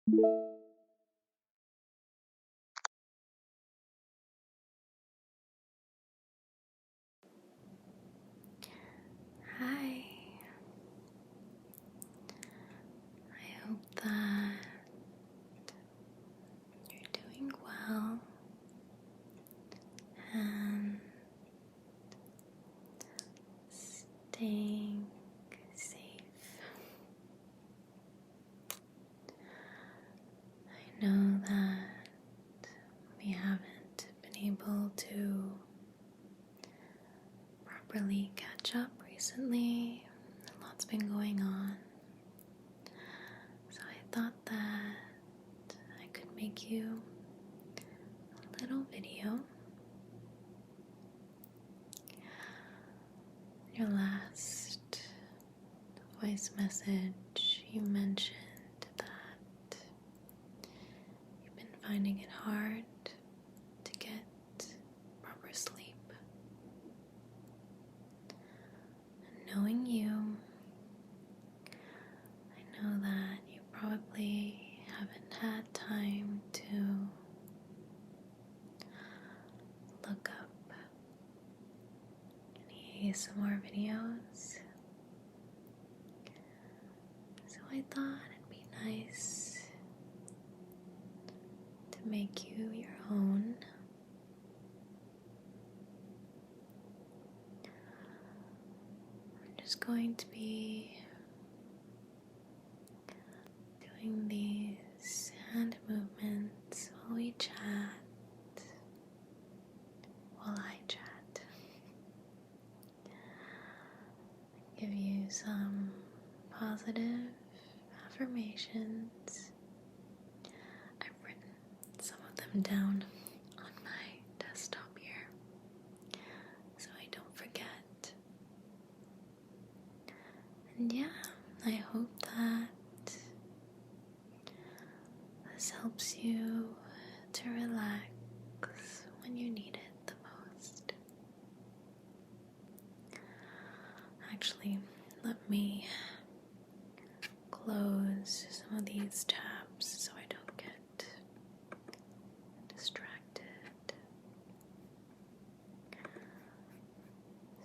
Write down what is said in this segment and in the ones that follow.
Hi, I hope that you're doing well and staying safe. I know that we haven't been able to properly catch up recently. A lot's been going on. So I thought that I could make you a little video. Your last voice message, you mentioned that you've been finding it hard to get proper sleep. And knowing you, I know that you probably haven't had time to look up any ASMR videos. So I thought it'd be nice to make you your own. We're just going to be doing these hand movements while we chat, while I chat. Give you some positive affirmations. I've written some of them down on my desktop here so I don't forget. And yeah, I hope that this helps you to relax when you need it the most. Actually, let me close some of these tabs so I don't get distracted.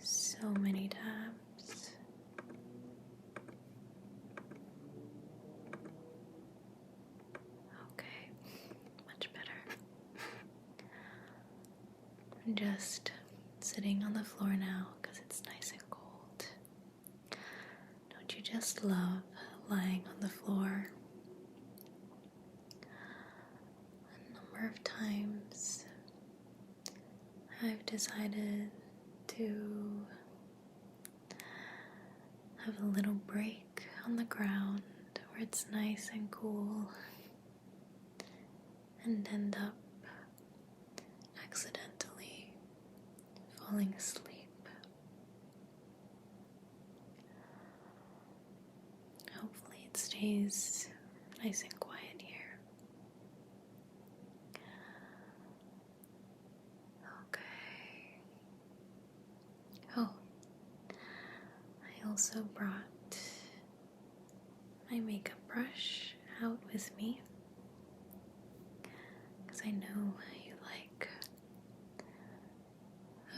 So many tabs. Okay, much better. I'm just sitting on the floor now because it's nice and cold. Don't you just love lying on the floor? A number of times I've decided to have a little break on the ground where it's nice and cool and end up accidentally falling asleep. Hopefully it stays nice and quiet here. Okay. Oh, I also brought my makeup brush out with me because I know you like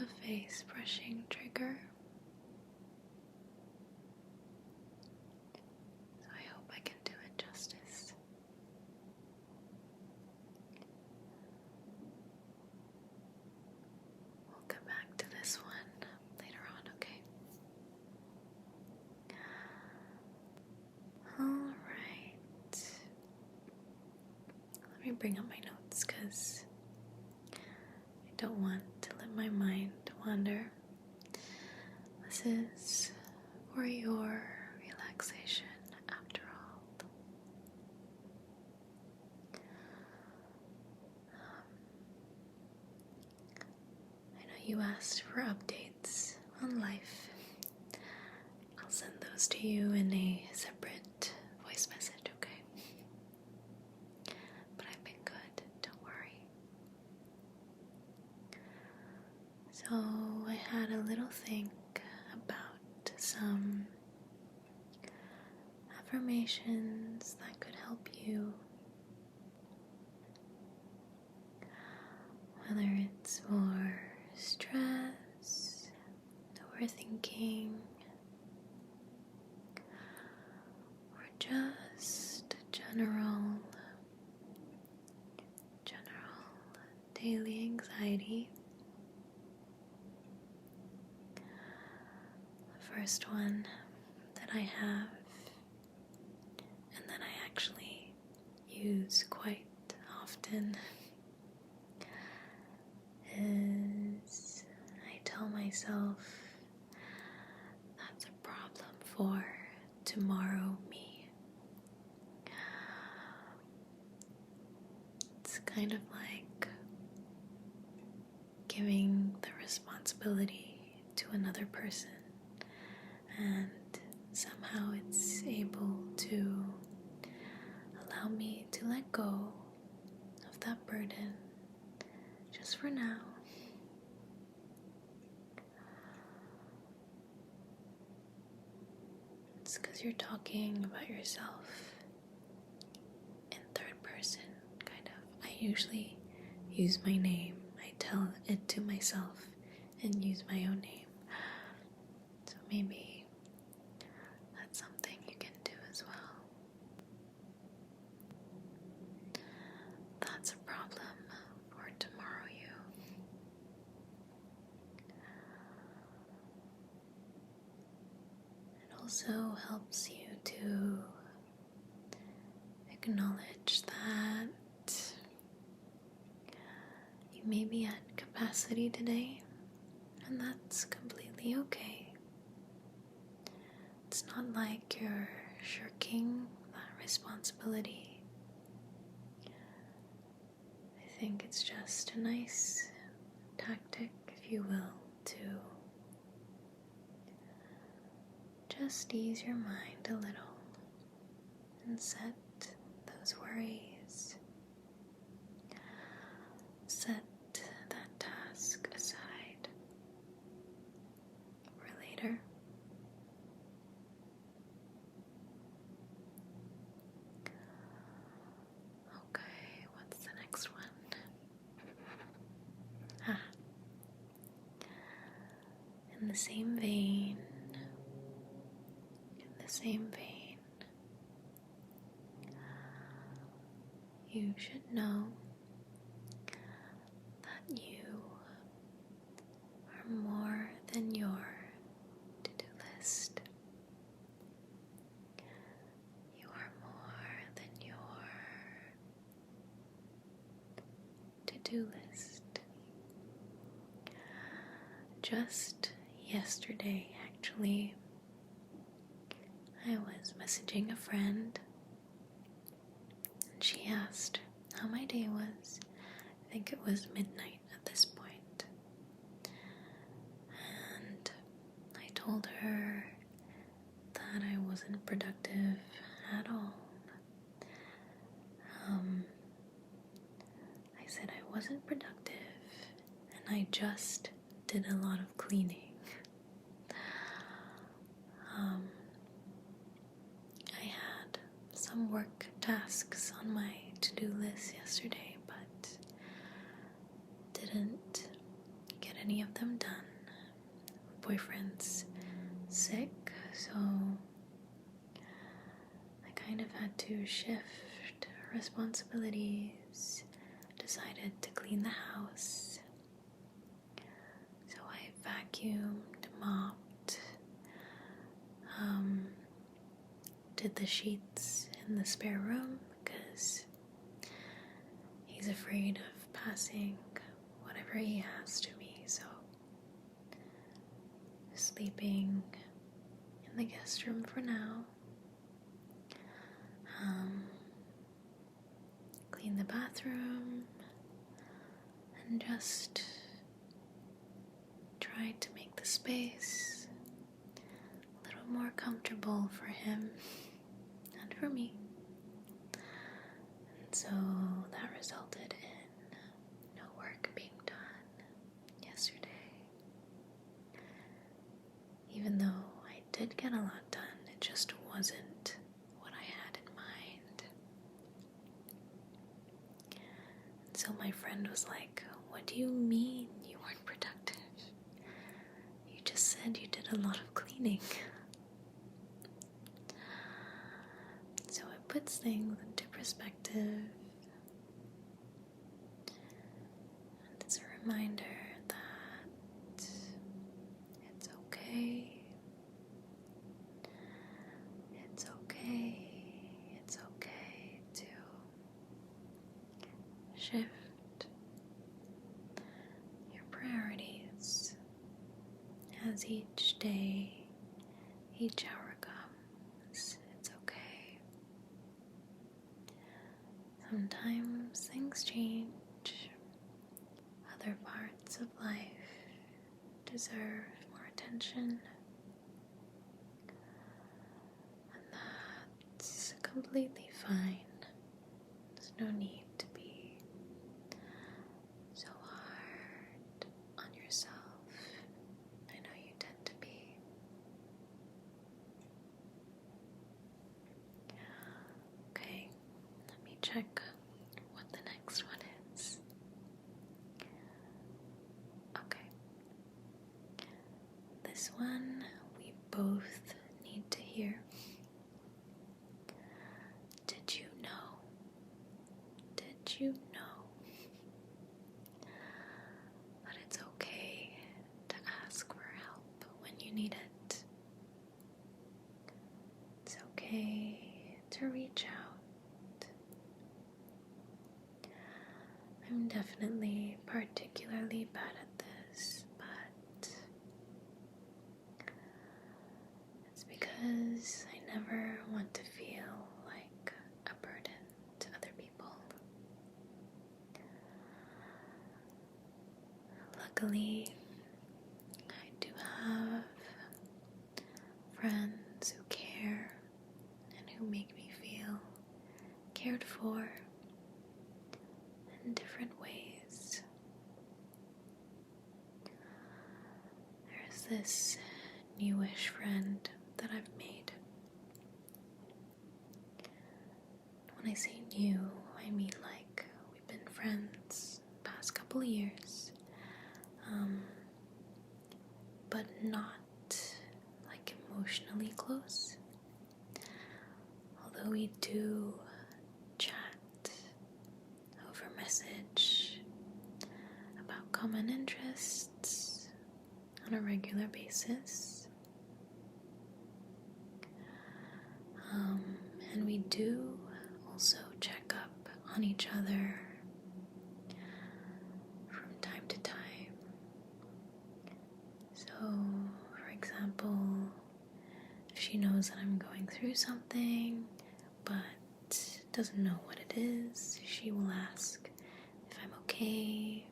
a face brushing trigger. So I hope I can do it justice. We'll come back to this one later on, okay? Alright. Let me bring up my notes because I don't want to let my mind wander. This is for your relaxation after all. I know you asked for updates on life. I'll send those to you in a separate voice message, okay? But I've been good, don't worry. So I had a little think about some affirmations that could help you whether it's for stress, overthinking, or just general daily anxiety. The first one that I have, and that I actually use quite often, is I tell myself that's a problem for tomorrow me. It's kind of like giving the responsibility to another person, and somehow it's able to allow me to let go of that burden just for now. It's because you're talking about yourself in third person, kind of. I usually use my name. I tell it to myself and use my own name. So maybe that's something you can do as well. That's a problem for tomorrow you. It also helps you to acknowledge that you may be at capacity today, and that's completely okay. It's not like you're shirking that responsibility. I think it's just a nice tactic, if you will, to just ease your mind a little and set those worries. Set that task aside for later. Okay, what's the next one? In the same vein, you should know that you are more than your to-do list. You are more than your to-do list. Just yesterday, actually, I was messaging a friend, and she asked how my day was. I think it was midnight at this point. And I told her that I wasn't productive at all. I said I wasn't productive, and I just did a lot of cleaning. I had some work tasks on my to-do list yesterday, but didn't get any of them done. My boyfriend's sick, so I kind of had to shift responsibilities. Decided to clean the house. So I vacuumed, mopped, did the sheets in the spare room because he's afraid of passing whatever he has to me, so sleeping in the guest room for now. Clean the bathroom and just try to make the space a little more comfortable for him and for me. And so that resulted in no work being done yesterday. Even though I did get a lot done, it just wasn't what I had in mind. And so my friend was like, What do you mean you weren't productive? You just said you did a lot of cleaning. So it puts things into perspective. And it's a reminder that it's okay. It's okay. It's okay to shift your priorities as each day, each hour comes. It's okay. Sometimes things change. Other parts of life deserve more attention. And that's completely fine. There's no need to be so hard on yourself. I know you tend to be. Okay, let me check what the next one is. Okay. This one we both need to hear. Did you know? Did you know that it's okay to ask for help when you need it? It's okay to reach out. I'm definitely particularly bad at this, but it's because I never want to feel like a burden to other people. Luckily, I do have friends who care and who make me feel cared for in different ways. There's this newish friend that I've made. When I say new, I mean like we've been friends the past couple of years, but not like emotionally close. Although we do chat over message about common interests on a regular basis. And we do also check up on each other from time to time. So, for example, if she knows that I'm going through something but doesn't know what it is, she will ask if I'm okay.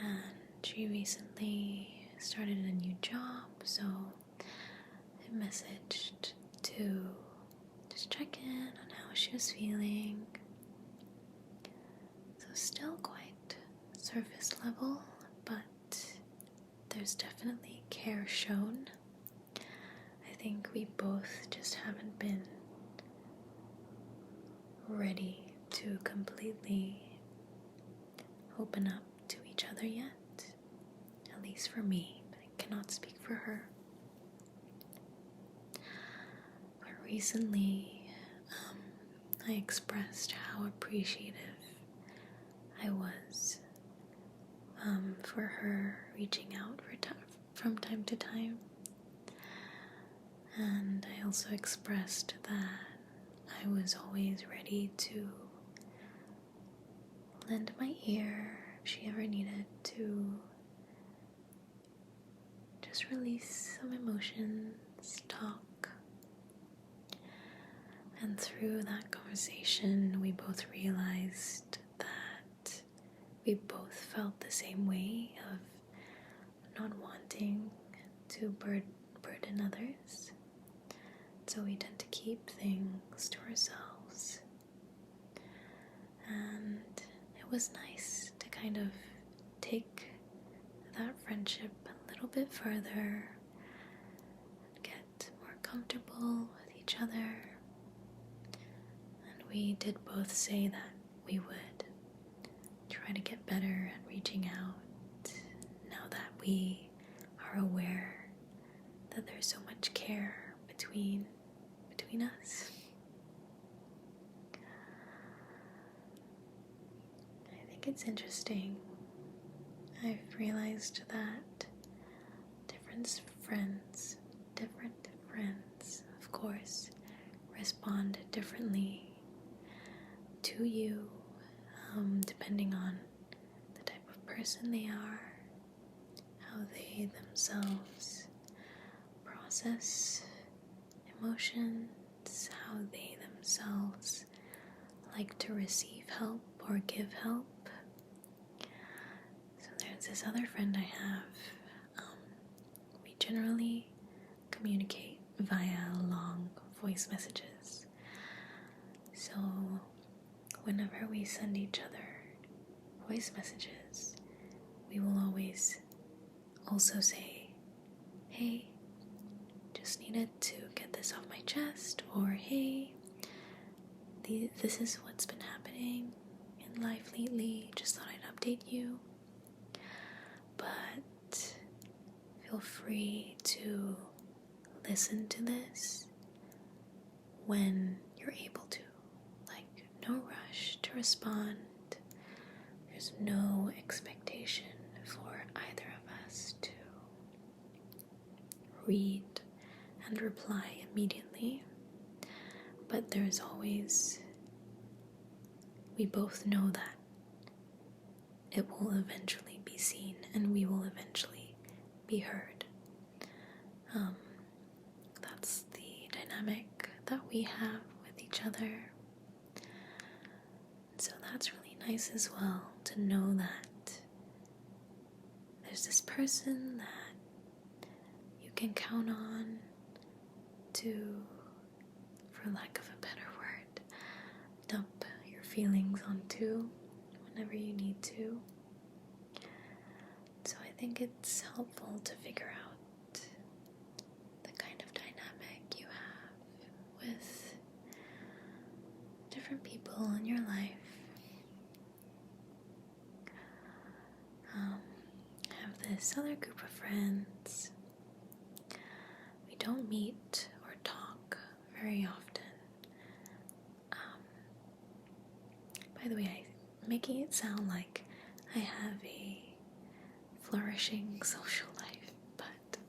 And she recently started a new job, so I messaged to just check in on how she was feeling. So still quite surface level, but there's definitely care shown. I think we both just haven't been ready to completely open up to each other yet. At least for me, but I cannot speak for her. But recently, I expressed how appreciative I was for her reaching out from time to time. And I also expressed that I was always ready to lend my ear if she ever needed to just release some emotions, talk. And through that conversation, we both realized that we both felt the same way of not wanting to burden others. So we tend to keep things to ourselves. And it was nice to kind of take that friendship a little bit further, get more comfortable with each other. And we did both say that we would try try to get better at reaching out now that we are aware that there's so much care between us. I think it's interesting. I've realized that different friends, of course, respond differently to you, depending on the type of person they are, how they themselves process emotions, how they themselves like to receive help or give help. So there's this other friend I have. We generally communicate via long voice messages. So whenever we send each other voice messages, we will always also say, hey, just needed to get this off my chest, or hey, this is what's been happening in life lately, just thought I'd update you. But feel free to listen to this when you're able to. Like, no rush to respond. There's no expectation for either of us to read and reply immediately. But there's always, we both know that it will eventually be seen and we will eventually be heard. That's the dynamic that we have with each other. So that's really nice as well, to know that there's this person that you can count on to, for lack of a better word, dump your feelings onto whenever you need to. So I think it's helpful to figure out the kind of dynamic you have with different people in your life. I have this other group of friends. We don't meet or talk very often. By the way, I'm making it sound like I have a flourishing social life, but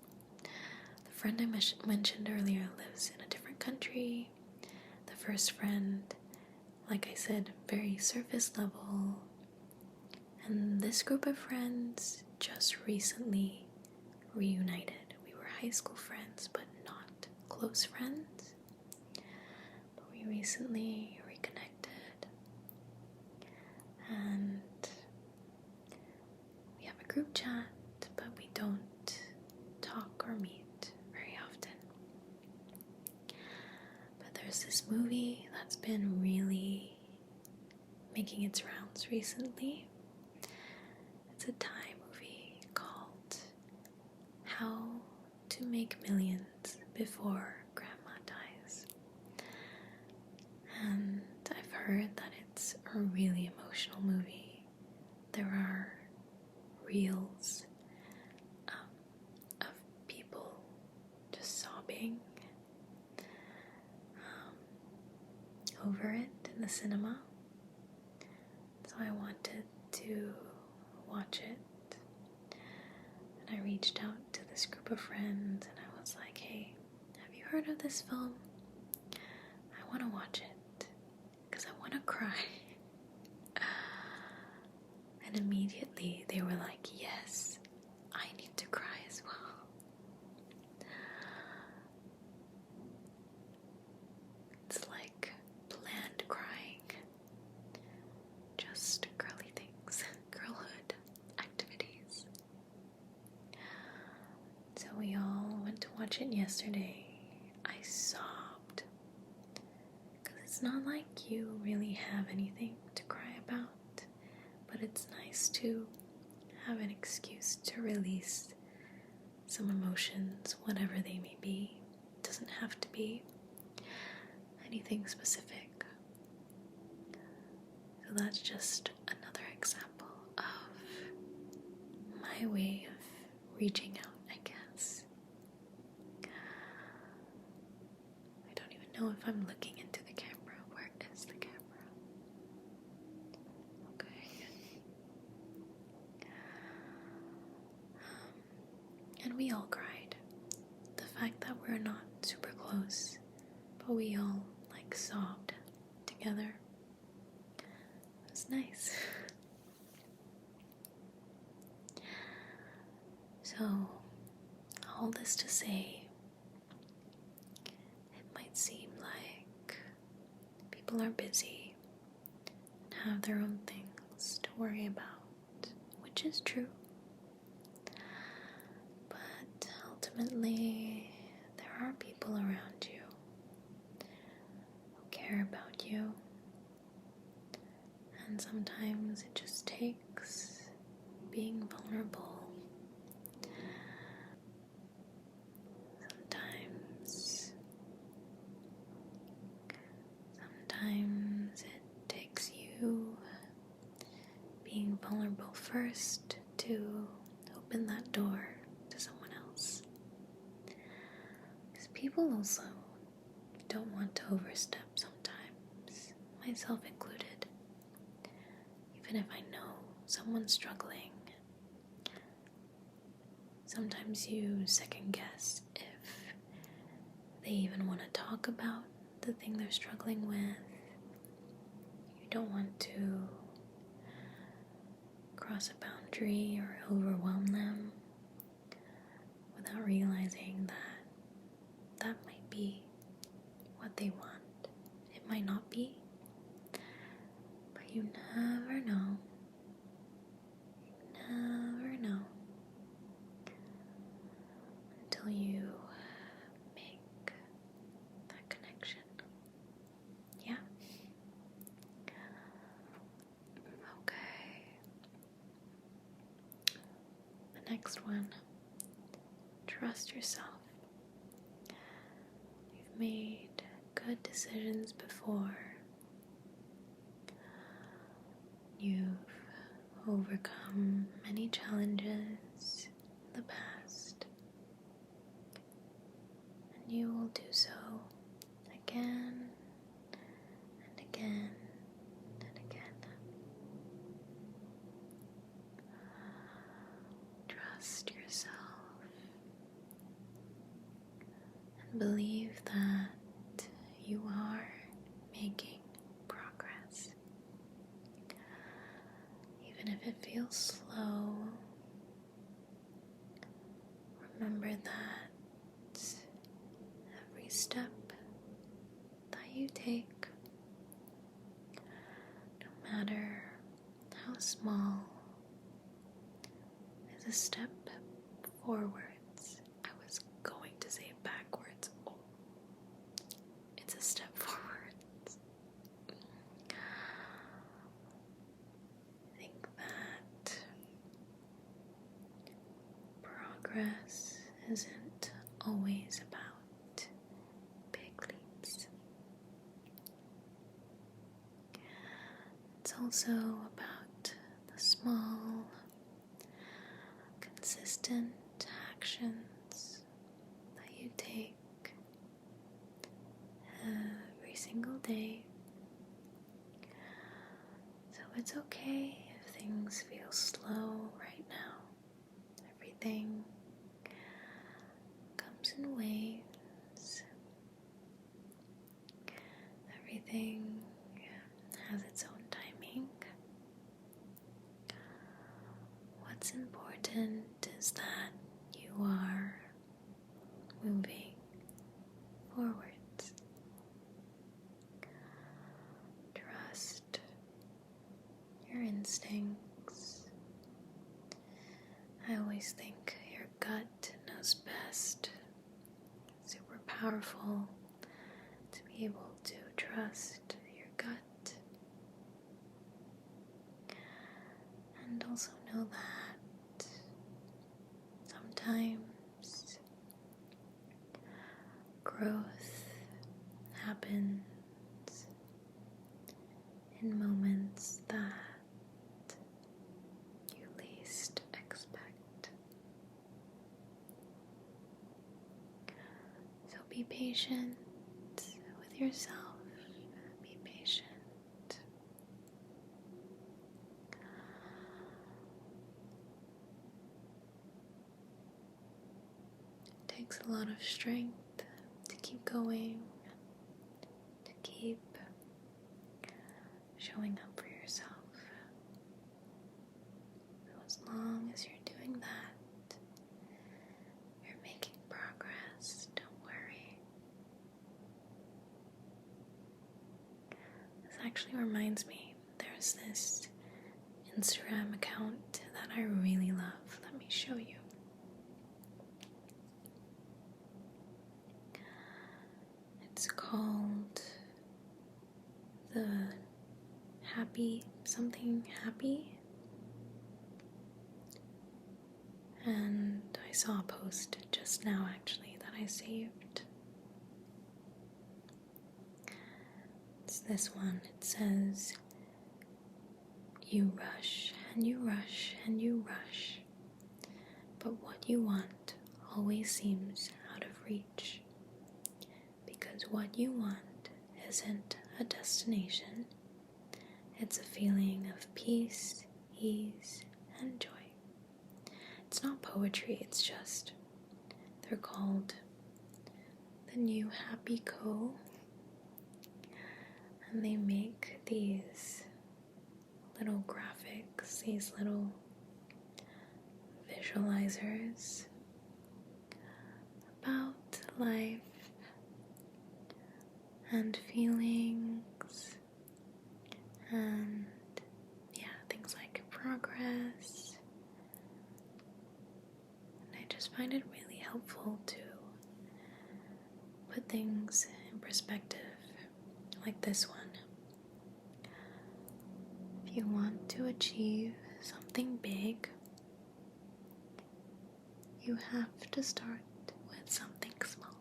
the friend I mentioned earlier lives in a different country. The first friend, like I said, very surface level. And this group of friends just recently reunited. We were high school friends, but not close friends. But we recently reconnected. And we have a group chat, but we don't talk or meet very often. But there's this movie that's been really making its rounds recently. It's a Thai movie called How to Make Millions Before Grandma Dies. And I've heard that it's a really emotional movie. There are reels of people just sobbing over it in the cinema. So I wanted to watch it. And I reached out to this group of friends and I was like, hey, have you heard of this film? I want to watch it because I want to cry. And immediately they were like, yes, I need to cry as well. It's like planned crying. Just girly things, girlhood activities. So we all went to watch it yesterday. I sobbed. Because it's not like you really have anything to cry about. But it's nice to have an excuse to release some emotions, whatever they may be. It doesn't have to be anything specific. So that's just another example my way of reaching out, I guess. I don't even know if I'm looking into the camera. Where is the camera? Okay. And we all cried. The fact that we're not super close, but we all like sobbed together. It was nice. So, all this to say, it might seem like people are busy and have their own things to worry about, which is true. But ultimately, there are people around you who care about you, and sometimes it just takes being vulnerable. Sometimes it takes you being vulnerable first to open that door to someone else. Because people also don't want to overstep sometimes, myself included. Even if I know someone's struggling, sometimes you second guess if they even want to talk about the thing they're struggling with. You don't want to cross a boundary or overwhelm them without realizing that that might be what they want. It might not be, but you never know. You never know until you make that connection. Yeah? Okay. The next one. Trust yourself. You've made good decisions before. You've overcome many challenges in the past, and you will do so again and again and again. Trust yourself and believe that you are making progress. Even if it feels slow, remember that every step that you take, no matter how small, is a step forwards. I was going to say backwards. Oh, it's a step forwards. I think that progress isn't always about big leaps. It's also about the small, consistent actions that you take every single day. So it's okay if things feel slow right now. Everything comes in waves. Everything has its own timing. What's important is that you are moving forwards. Trust your instincts. I always think your gut knows best. Super powerful to be able to trust your gut. And also know that sometimes growth happens in moments that you least expect. Be patient with yourself. Be patient. It takes a lot of strength to keep going, to keep showing up for yourself. So as long as you're doing that, you're making progress. Don't worry. This actually reminds me, there's this Instagram account that I really love. Let me show you. It's called the Happy Something Happy. And I saw a post just now actually that I saved. It's this one. It says, "You rush and you rush and you rush, but what you want always seems out of reach. Because what you want isn't a destination, it's a feeling of peace, ease, and joy." It's not poetry, it's just, they're called the New Happy Co. And they make these little graphics, these little visualizers about life and feelings and things like progress. And I just find it really helpful to put things in perspective, like this one. If you want to achieve something big, you have to start with something small.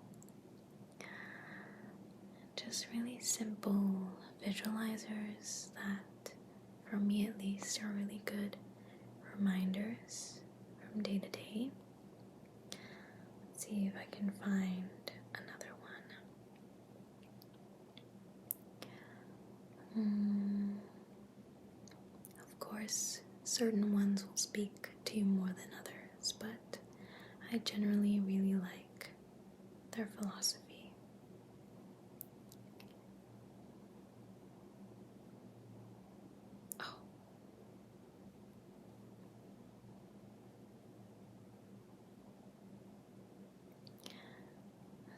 Just really simple visualizers that, for me at least, are really good reminders from day to day. Let's see if I can find another one. Of course, certain ones will speak to you more than others, but I generally really like their philosophy.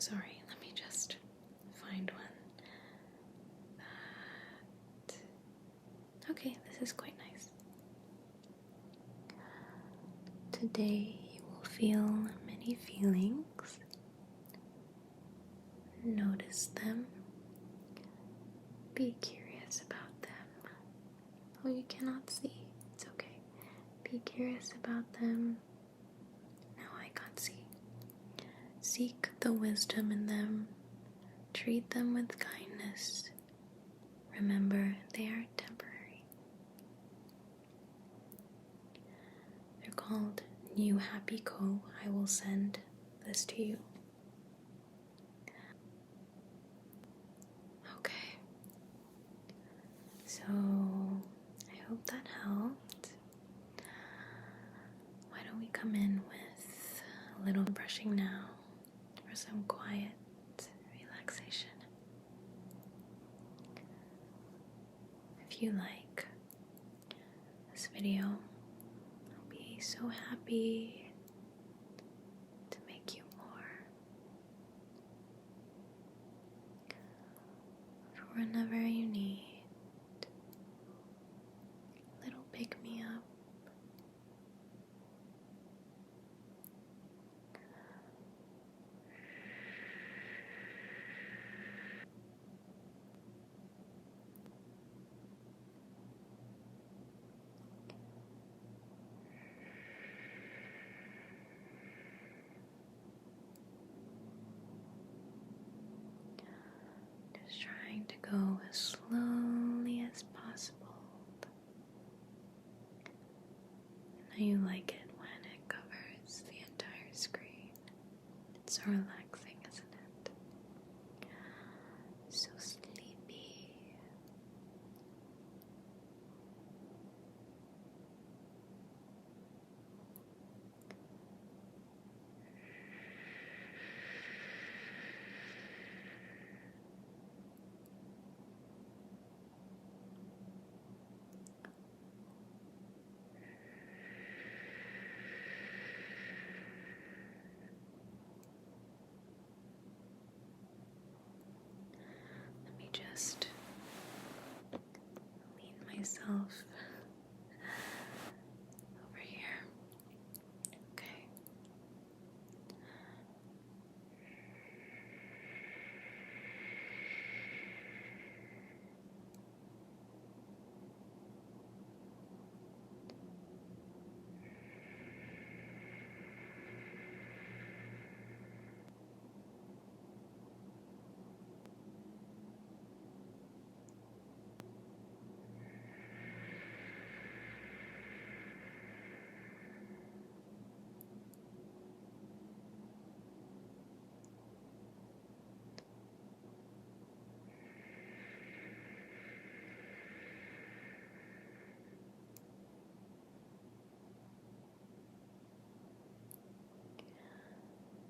Sorry, let me just find one. Okay, this is quite nice. Today you will feel many feelings. Notice them. Be curious about them. Oh, you cannot see. It's okay. Be curious about them. Now I can't see. Seek the wisdom in them. Treat them with kindness. Remember, they are temporary. They're called New Happy Co. I will send this to you. Okay. So, I hope that helped. Why don't we come in with a little brushing now for some quiet relaxation. If you like this video, I'll be so happy to make you more. For whenever you need a little pick-me-up, just trying to go as slowly as possible. I know you like it when it covers the entire screen. It's so relaxing, isn't it? myself over here. Okay.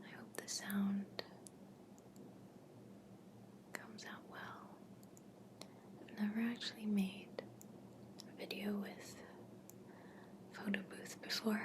I hope the sound comes out well. I've never actually made a video with Photobooth before.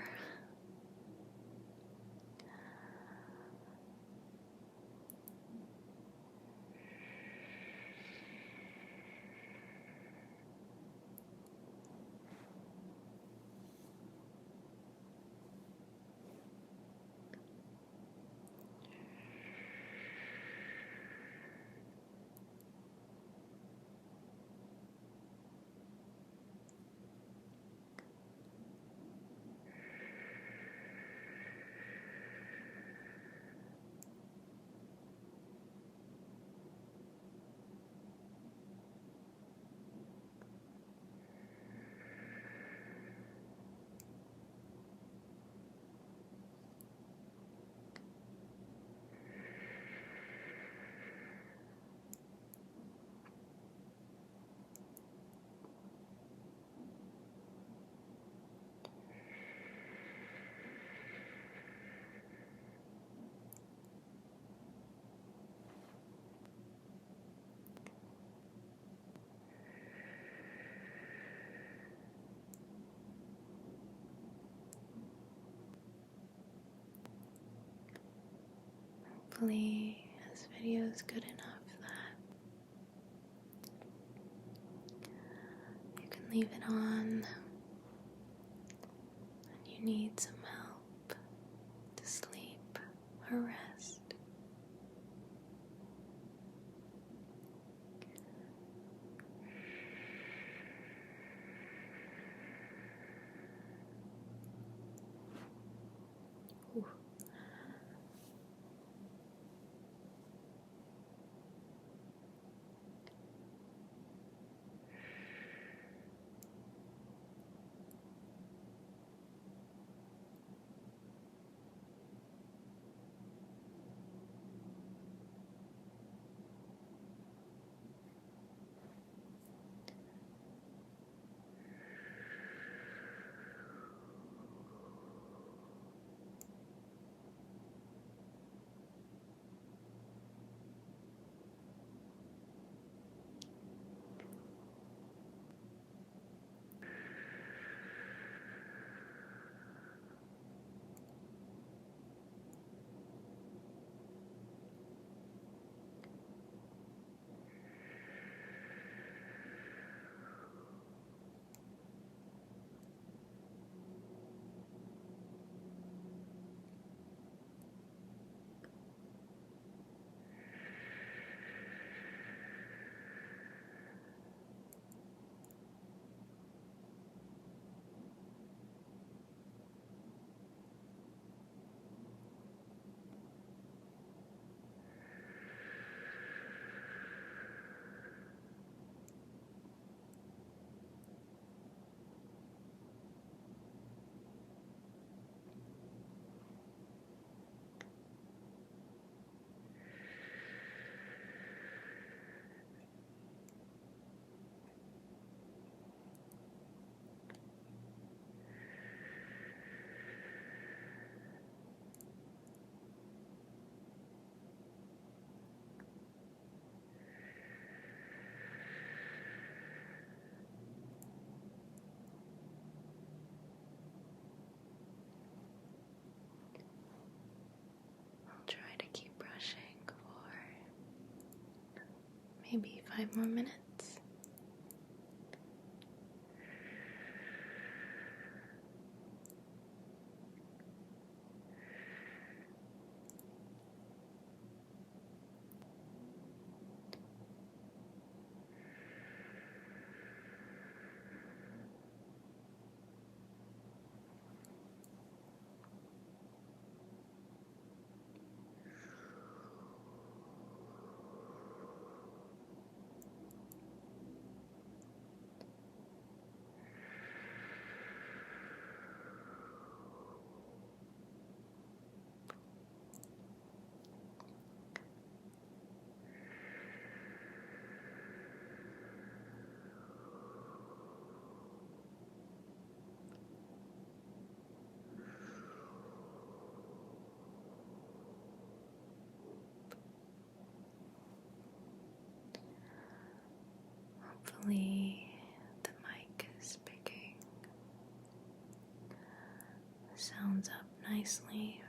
Hopefully this video is good enough that you can leave it on when you need some help to sleep or rest. Ooh. Maybe 5 more minutes. Hopefully the mic is picking the sounds up nicely.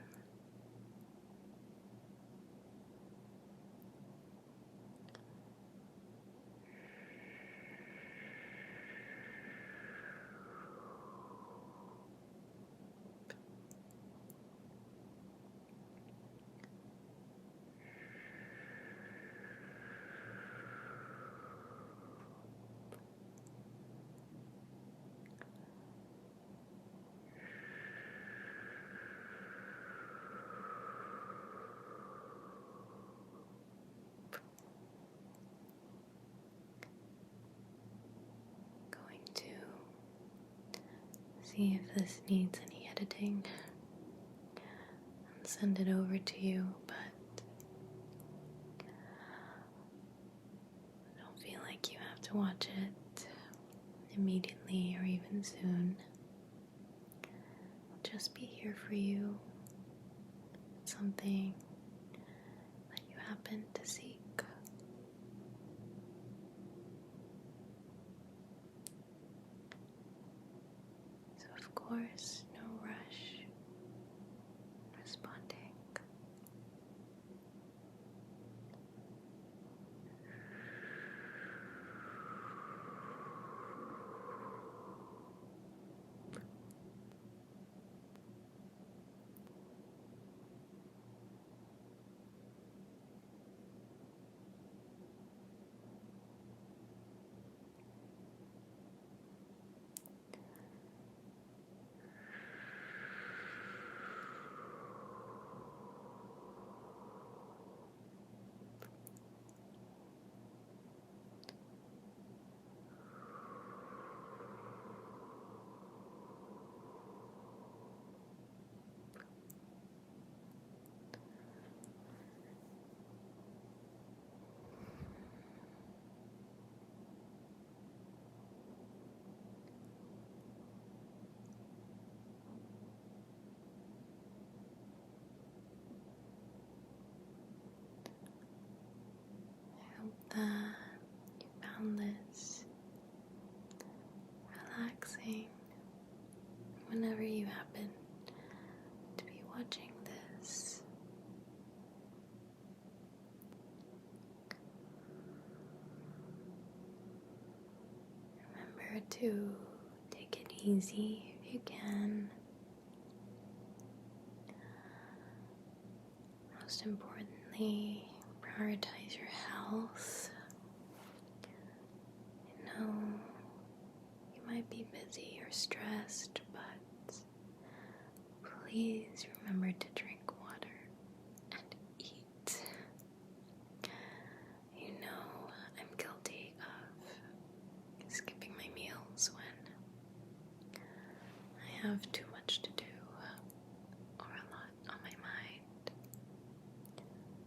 Going to see if this needs any editing and send it over to you, but I don't feel like you have to watch it immediately or even soon. I'll just be here for you. It's something that you happen to seek. So of course, no rush in responding. I hope that you found this relaxing whenever you happen to be watching this. Remember to take it easy if you can. Most importantly, prioritize your health. I know you might be busy or stressed, but please remember to drink water and eat. You know I'm guilty of skipping my meals when I have too much to do or a lot on my mind.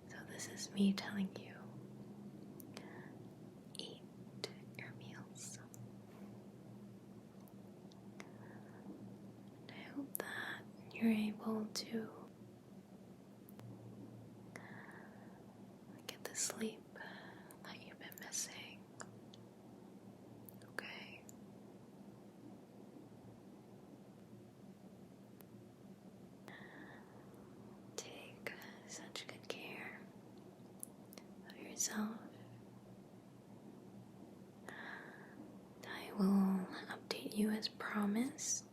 So this is me telling you, eat your meals. And I hope that you're able to get the sleep that you've been missing. Okay? Take such good care of yourself. I will update you as promised